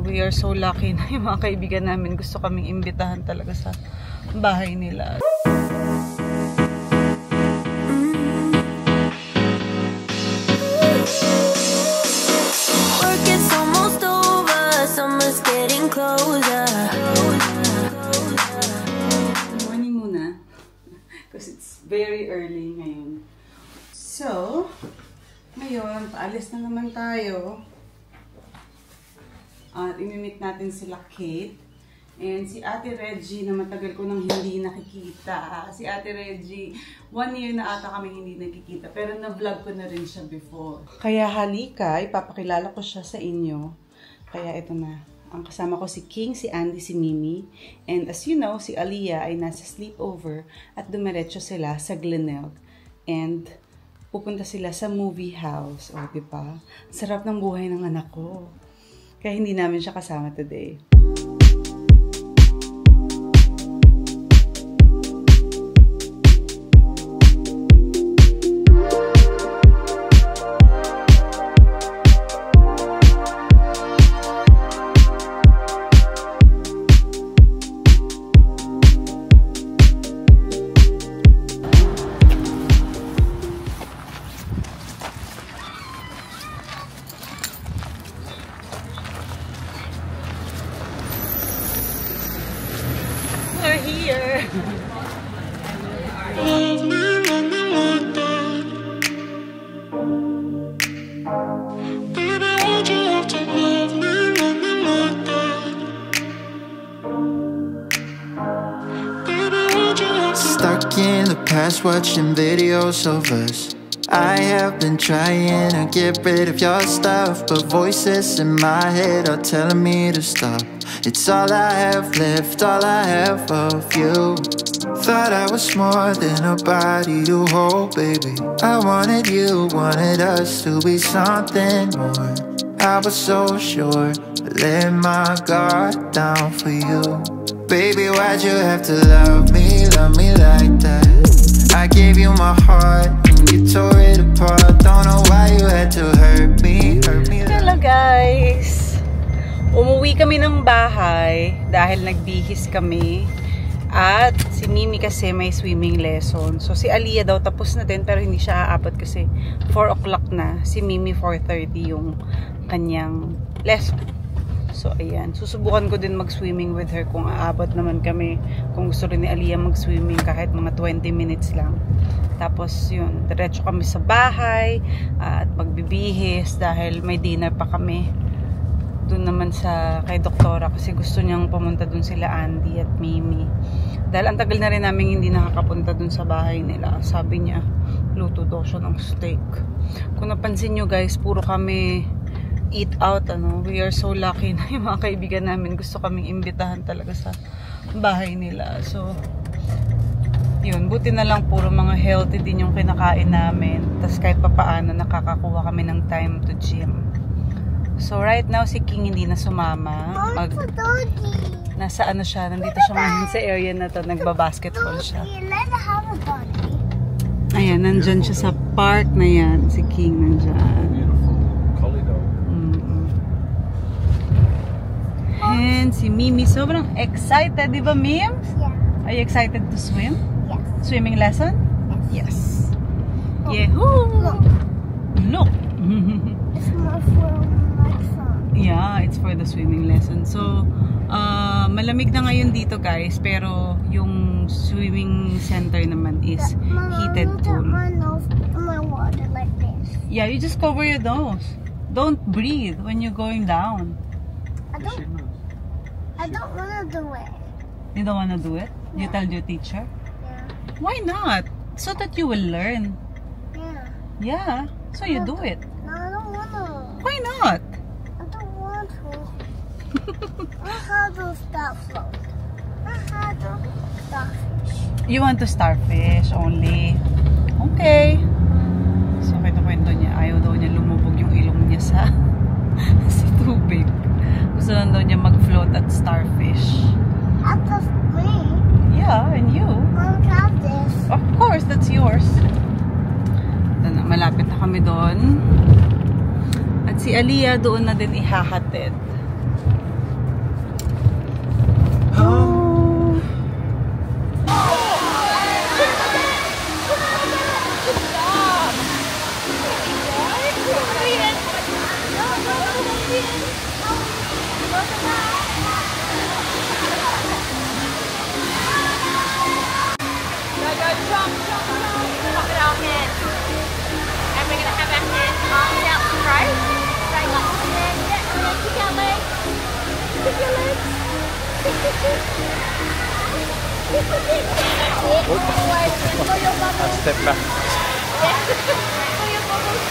we are so lucky na yung mga kaibigan namin gusto kaming imbitahan talaga sa bahay nila. Work is almost over, summer's getting closer. Good morning muna, because it's very early ngayon. So, ngayon, paalis na naman tayo. At imimit natin sila Kate. And si Ate Reggie na matagal ko nang hindi nakikita. Si Ate Reggie, 1 year na ata kami hindi nakikita. Pero na-vlog ko na rin siya before. Kaya halika, ipapakilala ko siya sa inyo. Kaya ito na. Ang kasama ko si King, si Andy, si Mimi. And as you know, si Aliyah ay nasa sleepover. At dumiretso sila sa Glenelg. And pupunta sila sa movie house. O, diba? Sarap ng buhay ng anak ko. Kaya hindi namin siya kasama today. We're here. Stuck in the past watching videos of us. I have been trying to get rid of your stuff, but voices in my head are telling me to stop. It's all I have left, all I have of you. Thought I was more than a body to hold, baby. I wanted you, wanted us to be something more. I was so sure, but let my guard down for you. Baby, why'd you have to love me like that? I gave you my heart and you tore it apart. Don't know why you had to hurt me Hello guys! Umuwi kami ng bahay dahil nagbihis kami. At si Mimi kasi may swimming lesson. So si Aliyah daw tapos na din pero hindi siya aabot kasi 4 o'clock na. Si Mimi 4:30 yung kanyang lesson. So ayan, susubukan ko din mag-swimming with her kung aabot naman kami. Kung gusto rin ni Aliyah mag-swimming kahit mga 20 minutes lang. Tapos yun, diretso kami sa bahay at magbibihis dahil may dinner pa kami. Doon naman sa kay doktora kasi gusto niyang pumunta doon sila Andy at Mimi. Dahil ang tagal na rin namin hindi nakakapunta doon sa bahay nila. Sabi niya, luto daw siya ng steak. Kung napansin nyo guys, puro kami eat out, ano. We are so lucky na yung mga kaibigan namin gusto kaming imbitahan talaga sa bahay nila. So, yun, buti na lang puro mga healthy din yung kinakain namin. Tapos kahit papaano nakakakuha kami ng time to gym. So right now si King hindi na sumama. Nasa ano siya, nandito siya ngayon sa area na to, nagbabasketball siya. Ayan, nandyan siya sa park na yan. Si King nandyan. And si Mimi sobrang excited, di ba Mim? Yeah. Are you excited to swim? Yes. Swimming lesson? Yes. Yes. Yehoo! Look! It's more for my son. Yeah, it's for the swimming lesson. So, malamig na ngayon dito guys, pero yung swimming center naman is heated pool. My nose in my water like this. Yeah, you just cover your nose. Don't breathe when you're going down. I don't want to do it. You don't want to do it? You tell your teacher? Yeah. Why not? So that you will learn. Yeah. Yeah, so you do it. No, I don't want to. Why not? I don't want to. I have to stop float. I have to starfish. You want to starfish only? Okay. So, kwento niya, ayaw daw niya lumubog yung ilong niya sa sa tubig. Gusto lang daw niya mag-float at starfish. That's me. Yeah, and you. Mom, have this. Of course, that's yours. Malapit na kami doon. At si Aliyah doon na din ihahatid. Crocodile head. And we're gonna have our hands arms out straight. Straight like this. Yeah, and then kick our legs. Kick your legs. Kick, kick, kick. Kick, kick, kick. Yeah, always. Pull your bubbles. Step back. Yeah. Pull your bubbles.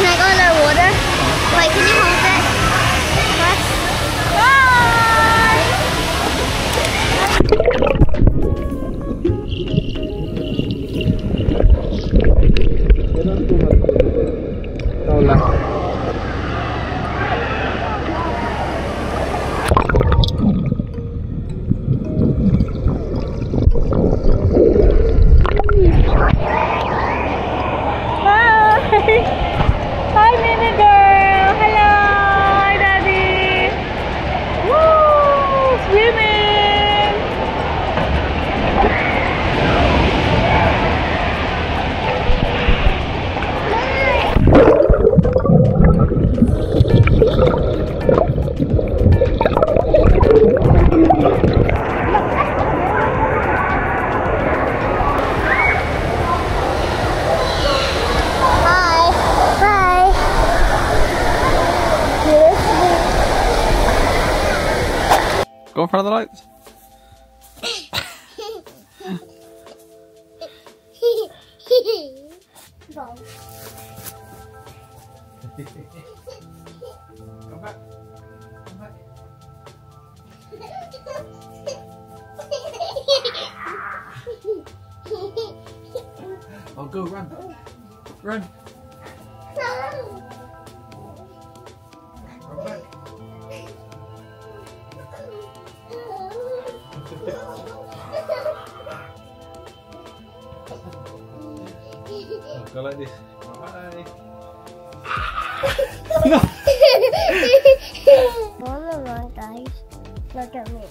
Can I go underwater? Wait, can you hold it? What? Bye! Hi, Mini girl. Hello. Hi, Daddy. Woo! Swimming. Go in front of the lights. Come back. Come back. Oh, go run. Run. Run back. Go like this. Bye. No. Wanna run, guys? Look at me.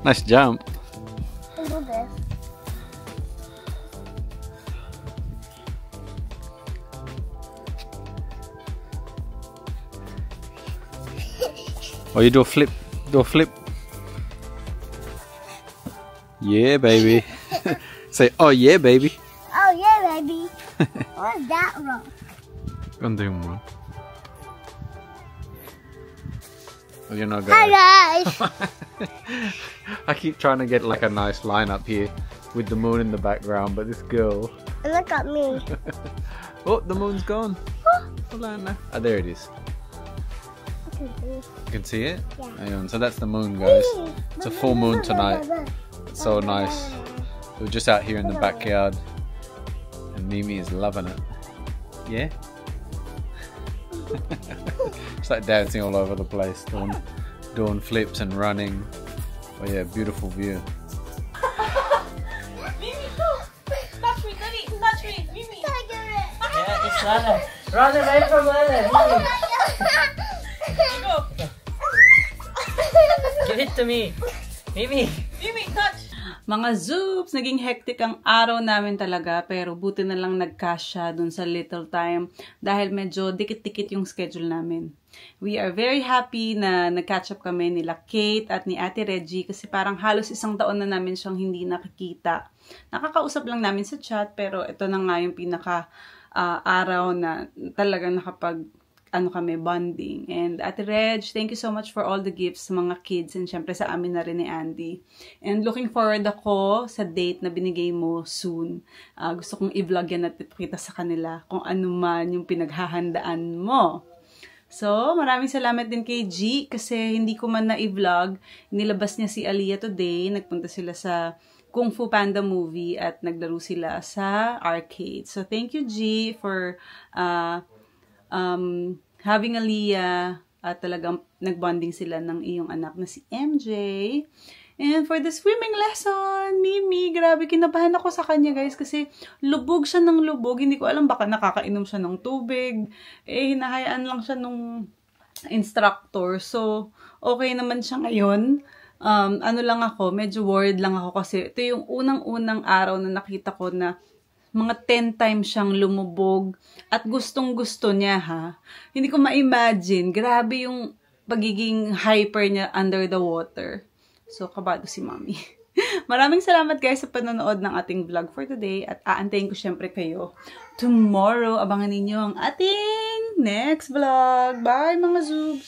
Nice jump. Do this. Oh, you do a flip. Do a flip. Yeah, baby. Say, oh yeah, baby. Oh yeah, baby. What's that wrong? Don't do one. Oh, you're not going. Hi guys. I keep trying to get like a nice line up here with the moon in the background, but this girl. And look at me. Oh, the moon's gone. Oh, there it is. You can see it? Yeah. Hang on. So that's the moon, guys. It's a full moon tonight. It's so nice. We're just out here in the backyard, and Mimi is loving it. Yeah? It's like dancing all over the place, doing flips and running. Oh yeah, beautiful view. Mimi, go! Touch me, Daddy! Touch me! Mimi! Yeah, it's Lana. Run away from Lana. Go! Give it to me. Mimi. Mimi, touch! Mga Zoops, naging hectic ang araw namin talaga, pero buti na lang nagkasya dun sa little time dahil medyo dikit-dikit yung schedule namin. We are very happy na nag-catch up kami nila Kate at ni Ate Reggie kasi parang halos isang taon na namin siyang hindi nakikita. Nakakausap lang namin sa chat, pero ito na nga yung pinaka araw na talagang kami bonding. And Ate Reg, thank you so much for all the gifts sa mga kids and syempre sa amin na rin ni Andy. And looking forward ako sa date na binigay mo soon. Gusto kong i-vlog yan at ipakita sa kanila kung ano man yung pinaghahandaan mo. So, maraming salamat din kay G kasi hindi ko man na-i-vlog. Nilabas niya si Aliyah today. Nagpunta sila sa Kung Fu Panda movie at naglaro sila sa arcade. So, thank you G for having Aliyah at talagang nagbonding sila ng iyong anak na si MJ. And for the swimming lesson, Mimi, grabe, kinabahan ako sa kanya, guys, kasi lubog siya ng lubog. Hindi ko alam, baka nakakainom siya ng tubig. Hinahayaan lang siya nung instructor. So, okay naman siya ngayon. Ano lang ako, medyo worried lang ako kasi ito yung unang-unang araw na nakita ko na mga 10 times siyang lumubog at gustong-gusto niya, ha. Hindi ko ma-imagine. Grabe yung pagiging hyper niya under the water. So, kabado si Mommy. Maraming salamat guys sa panonood ng ating vlog for today at aantayin ko syempre kayo tomorrow. Abangan ninyo ang ating next vlog. Bye mga Zoobs!